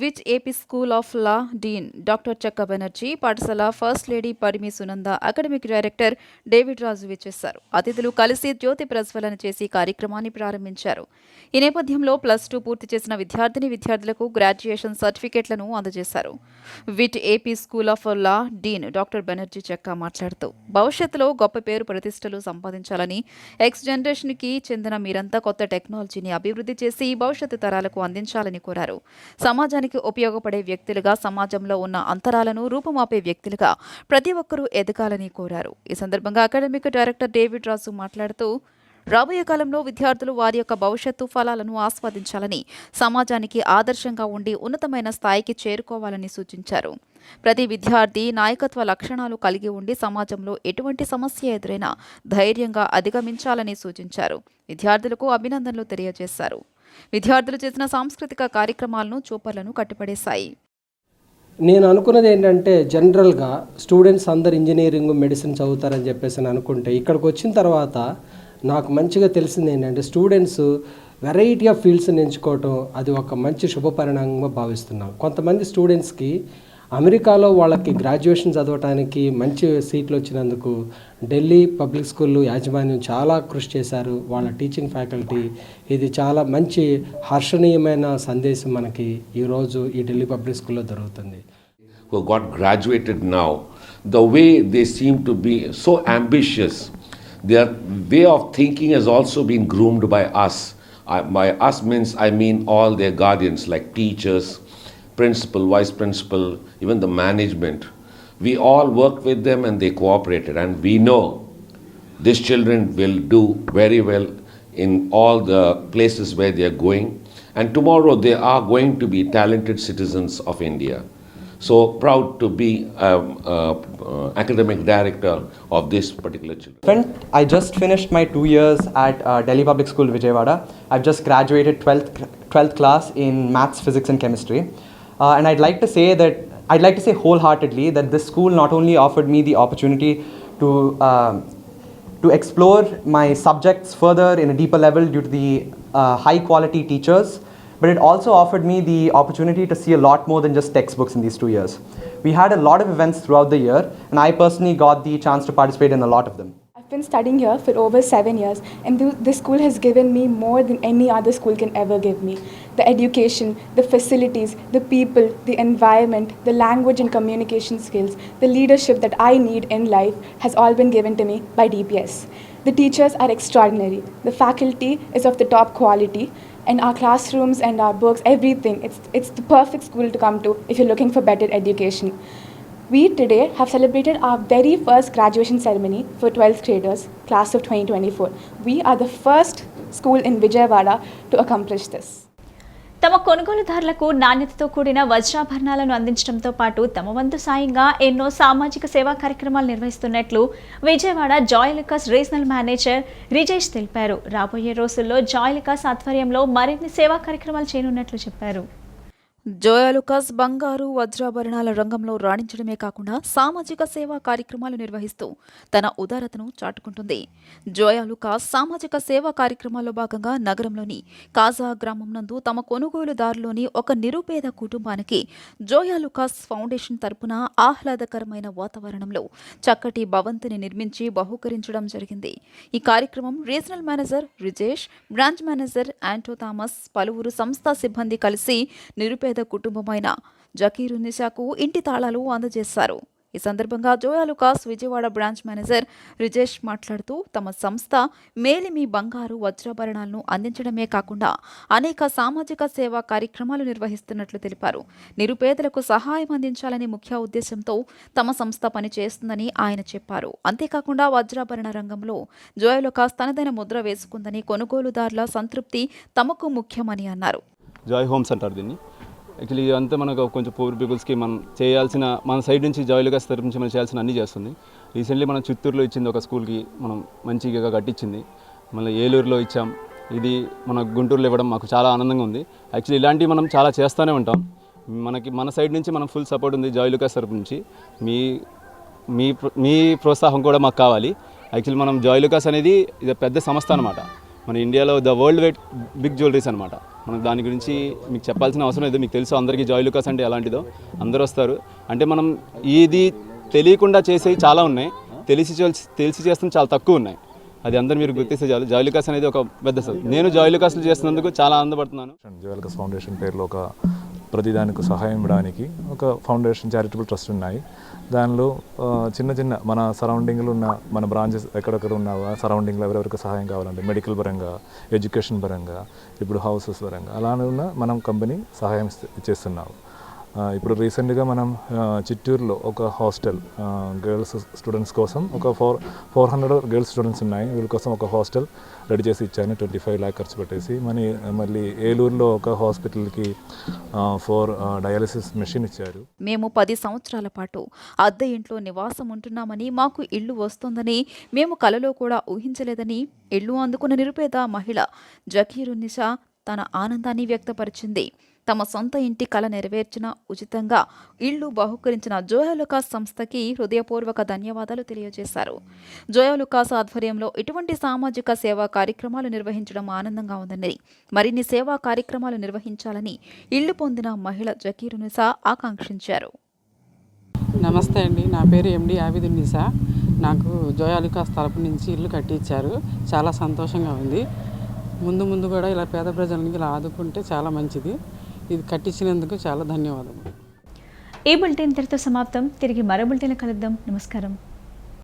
విచ్ AP school of law dean doctor Chakka Banerjee, పాఠశాల first lady Parimi Sunanda, academic director David Raju విచ్చేశారు. అతిథులు కలిసి జ్యోతి ప్రజ్వలన చేసి కార్యక్రమాన్ని ప్రారంభించారు. ఈ నేపథ్యంలో +2 పూర్తి చేసిన విద్యార్థులకు గ్రాడ్యుయేషన్ సర్టిఫికెట్లను అందజేశారు. VIT AP school of law dean doctor Banerjee చక్క మాట్లాడుతూ భవిష్యత్తులో గొప్ప పేరు ప్రతిష్టలు సంపాదించాలని, ఎక్స్ జనరేషన్కి చెందిన మీరంతా కొత్త టెక్నాలజీని అభివృద్ధి చేసి భవిష్యత్తు తరాలకు అందించాలని కోరారు. సమాజానికి ఉపయోగపడే వ్యక్తులుగా, సమాజంలో ఉన్న అంతరాలను రూపుమాపే వ్యక్తులుగా ప్రతి ఒక్కరూ ఎదగాలని కోరారు. ఈ సందర్భంగా అకాడమిక్ డైరెక్టర్ డేవిడ్ రాజు మాట్లాడుతూ రాబోయే కాలంలో విద్యార్థులు వారి యొక్క భవిష్యత్తు ఫలాలను ఆస్వాదించాలని, సమాజానికి ఆదర్శంగా ఉండి ఉన్నతమైన స్థాయికి చేరుకోవాలని సూచించారు. ప్రతి విద్యార్థి నాయకత్వ లక్షణాలు కలిగి ఉండి సమాజంలో ఎటువంటి సమస్య ఎదురైనా ధైర్యంగా అధిగమించాలని సూచించారు. విద్యార్థులకు అభినందనలు తెలియజేశారు. విద్యార్థులు చేసిన సాంస్కృతిక కార్యక్రమాలను చూపర్లను కట్టిపడేశాయి. నేను అనుకున్నది ఏంటంటే జనరల్గా స్టూడెంట్స్ అందరు ఇంజనీరింగ్, మెడిసిన్ చదువుతారని చెప్పేసి అనుకుంటే ఇక్కడికి వచ్చిన తర్వాత నాకు మంచిగా తెలిసింది ఏంటంటే స్టూడెంట్స్ వెరైటీ ఆఫ్ ఫీల్డ్స్ని ఎంచుకోవటం అది ఒక మంచి శుభపరిణామంగా భావిస్తున్నాం. కొంతమంది స్టూడెంట్స్కి అమెరికాలో వాళ్ళకి గ్రాడ్యుయేషన్ చదవటానికి మంచి సీట్లు వచ్చినందుకు ఢిల్లీ పబ్లిక్ స్కూళ్ళు యాజమాన్యం చాలా కృషి చేశారు. వాళ్ళ టీచింగ్ ఫ్యాకల్టీ ఇది చాలా మంచి హర్షణీయమైన సందేశం మనకి ఈరోజు ఈ ఢిల్లీ పబ్లిక్ స్కూల్లో దొరుకుతుంది. Who got graduated now, the way they seem to be so ambitious, their way of thinking has also been groomed by us. By us means I mean all their guardians like teachers, principal, vice principal, even the management. We all worked with them and they cooperated, and we know these children will do very well in all the places where they are going, and tomorrow they are going to be talented citizens of India. So proud to be academic director of this particular children. I just finished my 2 years at Delhi Public School, Vijayawada. I've just graduated 12th class in maths, physics and chemistry. And I'd like to say wholeheartedly that this school not only offered me the opportunity to explore my subjects further in a deeper level due to the high quality teachers, but it also offered me the opportunity to see a lot more than just textbooks in these 2 years. We had a lot of events throughout the year, and I personally got the chance to participate in a lot of them. I've been studying here for over 7 years, and this school has given me more than any other school can ever give me. The education, the facilities, the people, the environment, the language and communication skills, the leadership that I need in life has all been given to me by DPS. The teachers are extraordinary. The faculty is of the top quality, and our classrooms and our books, everything. It's the perfect school to come to if you're looking for better education. We today have celebrated our very first graduation ceremony for 12th graders, class of 2024. We are the first school in Vijayawada to accomplish this. తమ కొనుగోలుదారులకు నాణ్యతతో కూడిన వజ్రాభరణాలను అందించడంతో పాటు తమ వంతు సాయంగా ఎన్నో సామాజిక సేవా కార్యక్రమాలు నిర్వహిస్తున్నట్లు విజయవాడ జాయ్లుకాస్ రీజనల్ మేనేజర్ రిజేష్ తెలిపారు. రాబోయే రోజుల్లో జాయ్లుకాస్ ఆధ్వర్యంలో మరిన్ని సేవా కార్యక్రమాలు చేయనున్నట్లు చెప్పారు. జోయాలుకాస్ బంగారు వజ్రాభరణాల రంగంలో రాణించడమే కాకుండా సామాజిక సేవా కార్యక్రమాలు నిర్వహిస్తూ తన ఉదారతను చాటుకుంటుంది. జోయాలుకాస్ సామాజిక సేవా కార్యక్రమాల్లో భాగంగా నగరంలోని కాజా గ్రామం నందు తమ కొనుగోలుదారులోని ఒక నిరుపేద కుటుంబానికి జోయాలుకాస్ ఫౌండేషన్ తరపున ఆహ్లాదకరమైన వాతావరణంలో చక్కటి భవంతిని నిర్మించి బహూకరించడం జరిగింది. ఈ కార్యక్రమం regional manager Rijesh, branch manager Anto Thomas, పలువురు సంస్థా సిబ్బంది కలిసి నిరుపేద కుటుంబమైన జకీరున్నిసాకు ఇంటి తాళాలు అందజేశారు. ఈ సందర్భంగా జోయాలుకాస్ విజయవాడ బ్రాంచ్ మేనేజర్ రిజేష్ మాట్లాడుతూ తమ సంస్థ మేలిమి బంగారు వజ్రాభరణాలను అందించడమే కాకుండా అనేక సామాజిక సేవా కార్యక్రమాలు నిర్వహిస్తున్నట్లు తెలిపారు. నిరుపేదలకు సహాయం అందించాలని ముఖ్య ఉద్దేశంతో తమ సంస్థ పనిచేస్తుందని ఆయన చెప్పారు. అంతేకాకుండా వజ్రాభరణ రంగంలో జోయాలుకాస్ తనదైన ముద్ర వేసుకుందని, కొనుగోలుదారుల సంతృప్తి తమకు ముఖ్యమని అన్నారు. జాయ్ హోమ్స్ అంటారు దీన్ని. యాక్చువల్లీ ఇదంతా మనకు కొంచెం పూర్ పీపుల్స్కి మనం చేయాల్సిన, మన సైడ్ నుంచి జాయ్లుకాస్ తరపు నుంచి మనం చేయాల్సిన అన్నీ చేస్తుంది. రీసెంట్లీ మనం చిత్తూరులో ఇచ్చింది ఒక స్కూల్కి, మనం మంచిగా కట్టించింది. మళ్ళీ ఏలూరులో ఇచ్చాం. ఇది మన గుంటూరులో ఇవ్వడం మాకు చాలా ఆనందంగా ఉంది. యాక్చువల్లీ ఇలాంటివి మనం చాలా చేస్తూనే ఉంటాం. మన సైడ్ నుంచి మనం ఫుల్ సపోర్ట్ ఉంది జాయ్లుకాస్ తరపు నుంచి. మీ ప్రోత్సాహం కూడా మాకు కావాలి. యాక్చువల్లీ మనం జాయ్లుకాస్ అనేది ఇది పెద్ద సంస్థ అనమాట. మన ఇండియాలో the world wide big jewelleries అనమాట. మనం దాని గురించి మీకు చెప్పాల్సిన అవసరం లేదు. మీకు తెలుసు అందరికీ జాయ్లుకాస్ అంటే ఎలాంటిదో. అందరూ వస్తారు. అంటే మనం ఇది తెలియకుండా చేసేవి చాలా ఉన్నాయి, తెలిసి చేస్తున్న చాలా తక్కువ ఉన్నాయి. అది అందరూ మీరు గుర్తిస్తే చాలు. జాయ్లుకాస్ అనేది ఒక పెద్ద నేను జాయ్లుకాస్లు చేస్తున్నందుకు చాలా ఆనందపడుతున్నాను. జాయ్లుకాస్ ఫౌండేషన్ పేరులో ఒక ప్రతిదానికి సహాయం ఇవ్వడానికి ఒక ఫౌండేషన్ చారిటబుల్ ట్రస్ట్ ఉన్నాయి. దానిలో చిన్న మన సరౌండింగ్లో ఉన్న మన బ్రాంచెస్ ఎక్కడెక్కడ ఉన్న సరౌండింగ్లో ఎవరెవరికి సహాయం కావాలంటే మెడికల్ పరంగా, ఎడ్యుకేషన్ పరంగా, ఇప్పుడు హౌసెస్ పరంగా అలానే ఉన్న మనం కంపెనీ సహాయం చేస్తున్నాము. ఇప్పుడు రీసెంట్గా మనం చిత్తూరులో ఒక హాస్టల్ గర్ల్స్ స్టూడెంట్స్ కోసం ఒక 400 గర్ల్స్ స్టూడెంట్స్ ఉన్నాయి. వీళ్ళ కోసం ఒక హాస్టల్ రెడీ చేసి ఇచ్చాను 25 lakh ఖర్చు పెట్టేసి. మళ్ళీ ఏలూరులో ఒక హాస్పిటల్కి 4 డయాలసిస్ మెషిన్ ఇచ్చారు. మేము 10 సంవత్సరాల పాటు అద్దె ఇంట్లో నివాసం ఉంటున్నామని, మాకు ఇల్లు వస్తుందని మేము కలలో కూడా ఊహించలేదని ఇల్లు అందుకున్న నిరుపేద మహిళ జకీరున్నిసా తన ఆనందాన్ని వ్యక్తపరిచింది. తమ సొంత ఇంటి కల నెరవేర్చిన, ఉచితంగా ఇళ్లు బహుకరించిన జోయాలుకాస్ సంస్థకి హృదయపూర్వక ధన్యవాదాలు తెలియజేశారు. జోయాలుకాస్ ఆధ్వర్యంలో ఇటువంటి సామాజిక సేవా కార్యక్రమాలు నిర్వహించడం ఆనందంగా ఉందని, మరిన్ని సేవా కార్యక్రమాలు నిర్వహించాలని ఇళ్లు పొందిన మహిళ జకీరున్నిసా ఆకాంక్షించారు. నమస్తే అండి, నా పేరు ఎండి ఆబిదున్నిసా. నాకు జోయాలుకాస్ తరపు నుంచి ఇల్లు కట్టించారు. చాలా సంతోషంగా ఉంది. ముందు కూడా ఇలా పేద ప్రజలకి ఇలా ఆదుకుంటే చాలా మంచిది. ఇది కట్టించినందుకు చాలా ధన్యవాదాలు. ఈ బులెటిన్ ఇంతటితో సమాప్తం. తిరిగి మరో బులెటిన్లో కలుద్దాం. నమస్కారం.